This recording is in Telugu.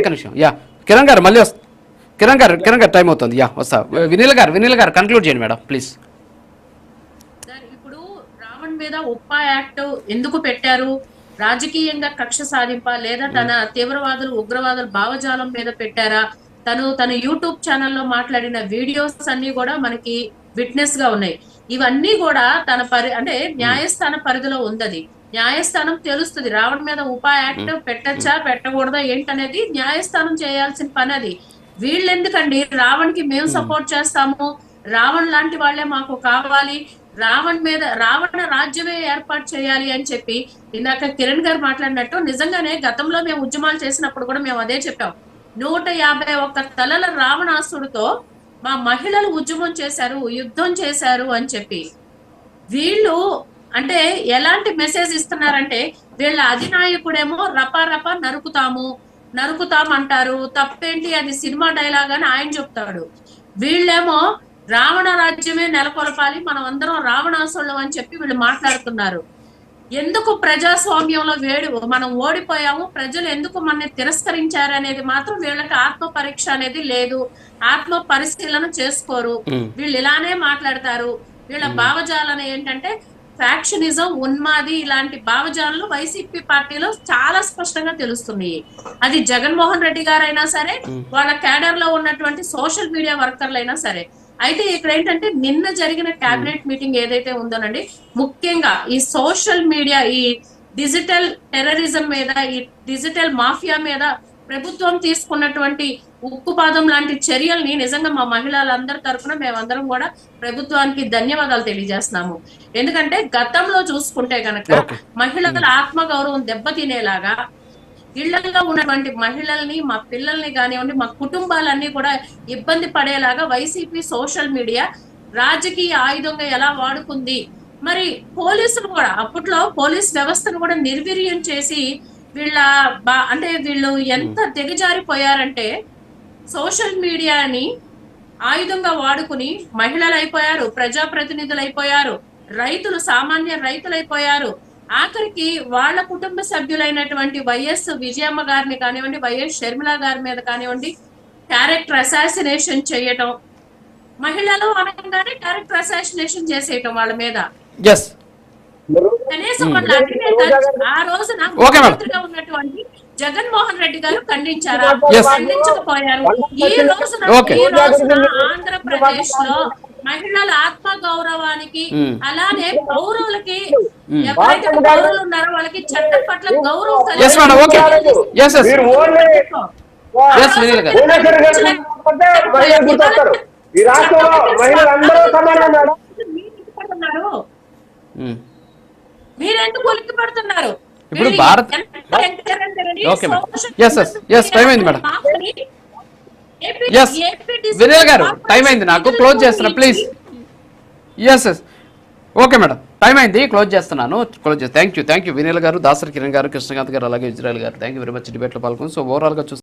ఒక్క నిమిషం. యా కిరణ్ గారు మళ్ళీ కిరణ్ గారు టైం అవుతుంది. యా వస్తా. వినీల్ గారు కన్క్లూడ్ చేయండి మేడం ప్లీజ్. ఇప్పుడు రావణ్ మీద ఉప్పా యాక్ట్ ఎందుకు పెట్టారు? రాజకీయంగా కక్ష సాధింప, లేదా తన తీవ్రవాదులు ఉగ్రవాదుల భావజాలం మీద పెట్టారా? తన యూట్యూబ్ ఛానల్లో మాట్లాడిన వీడియోస్ అన్ని కూడా మనకి విట్నెస్ గా ఉన్నాయి. ఇవన్నీ కూడా అంటే న్యాయస్థాన పరిధిలో ఉంది. న్యాయస్థానం తెలుస్తుంది రావణ్ మీద ఉపా యాక్ట్ పెట్టచ్చా పెట్టకూడదా ఏంటనేది న్యాయస్థానం చేయాల్సిన పని. అది వీళ్ళెందుకండి రావణ్ కి మేము సపోర్ట్ చేస్తాము, రావణ్ లాంటి వాళ్ళే మాకు కావాలి, రావణ రాజ్యమే ఏర్పాటు చేయాలి అని చెప్పి ఇందాక కిరణ్ గారు మాట్లాడినట్టు నిజంగానే గతంలో మేము ఉద్యమాలు చేసినప్పుడు కూడా మేము అదే చెప్పాం. 151 తలల రావణాసుడితో మా మహిళలు ఉద్యమం చేశారు, యుద్ధం చేశారు అని చెప్పి వీళ్ళు అంటే ఎలాంటి మెసేజ్ ఇస్తున్నారంటే వీళ్ళ అధినాయకుడేమో రపా నరుకుతామంటారు. తప్పేంటి, అది సినిమా డైలాగ్ అని ఆయన చెప్తాడు. వీళ్ళేమో రావణ రాజ్యమే నెలకొల్పాలి, మనం అందరం రావణాసురులం అని చెప్పి వీళ్ళు మాట్లాడుతున్నారు. ఎందుకు ప్రజాస్వామ్యంలో మనం ఓడిపోయాము, ప్రజలు ఎందుకు మనని తిరస్కరించారు అనేది మాత్రం వీళ్ళకి ఆత్మ పరీక్ష అనేది లేదు, ఆత్మ పరిశీలన చేసుకోరు. వీళ్ళు ఇలానే మాట్లాడతారు. వీళ్ళ భావజాలను ఏంటంటే ఫ్యాక్షనిజం, ఉన్మాది ఇలాంటి భావజాలను వైసీపీ పార్టీలో చాలా స్పష్టంగా తెలుస్తున్నాయి. అది జగన్మోహన్ రెడ్డి గారైనా సరే, వాళ్ళ క్యాడర్ లో ఉన్నటువంటి సోషల్ మీడియా వర్కర్లైనా సరే. అయితే ఇక్కడ ఏంటంటే నిన్న జరిగిన కేబినెట్ మీటింగ్ ఏదైతే ఉందోనండి, ముఖ్యంగా ఈ సోషల్ మీడియా, ఈ డిజిటల్ టెర్రరిజం మీద, ఈ డిజిటల్ మాఫియా మీద ప్రభుత్వం తీసుకున్నటువంటి ఉక్కుపాదం లాంటి చర్యల్ని నిజంగా మా మహిళలందరి తరఫున మేమందరం కూడా ప్రభుత్వానికి ధన్యవాదాలు తెలియజేస్తున్నాము. ఎందుకంటే గతంలో చూసుకుంటే కనుక మహిళల ఆత్మగౌరవం దెబ్బతినేలాగా ఇళ్లలో ఉన్నటువంటి మహిళల్ని, మా పిల్లల్ని కానివ్వండి, మా కుటుంబాలన్నీ కూడా ఇబ్బంది పడేలాగా వైసీపీ సోషల్ మీడియా రాజకీయ ఆయుధంగా ఎలా వాడుకుంది. మరి పోలీసులు కూడా అప్పట్లో పోలీస్ వ్యవస్థను కూడా నిర్వీర్యం చేసి వీళ్ళు ఎంత దిగజారిపోయారంటే సోషల్ మీడియాని ఆయుధంగా వాడుకుని మహిళలు అయిపోయారు, ప్రజాప్రతినిధులు అయిపోయారు, సామాన్య రైతులు అయిపోయారు. ఆఖరికి వాళ్ళ కుటుంబ సభ్యులైనటువంటి వైఎస్ విజయమ్మ గారిని కానివ్వండి, వైఎస్ షర్మిల గారి మీద కానివ్వండి క్యారెక్టర్ అసాసినేషన్ చేయటం, మహిళలు అనగానే క్యారెక్టర్ అసాసినేషన్ చేసేయటం వాళ్ళ మీద. కనీసం వాళ్ళ ఆ రోజున ముఖ్యమంత్రిగా ఉన్నటువంటి జగన్మోహన్ రెడ్డి గారు ఖండించారా? ఖండించకపోయారు. ఈ రోజున ఆంధ్రప్రదేశ్ లో మహిళల ఆత్మ గౌరవానికి, అలానే పౌరులకి, ఎవరైతే పౌరులు ఉన్నారో వాళ్ళకి చట్టం పట్ల గౌరవం మీరెందుకు ఉలిక్కి పడుతున్నారు? ఇప్పుడు భారత్ వినయ్ గారు టైం అయింది, నాకు క్లోజ్ చేస్తున్నా ప్లీజ్. ఓకే మేడం, టైం అయింది, క్లోజ్ చేస్తున్నాను. థ్యాంక్ యూ వినయ్ గారు, దాసరి కిరణ్ గారు, కృష్ణకాంత్ గారు, అలాగే ఇజ్రాయల్ గారు. థ్యాంక్ యూ వెరీ మచ్ డిబేట్లో పాల్గొని. సో ఓవరాల్ గా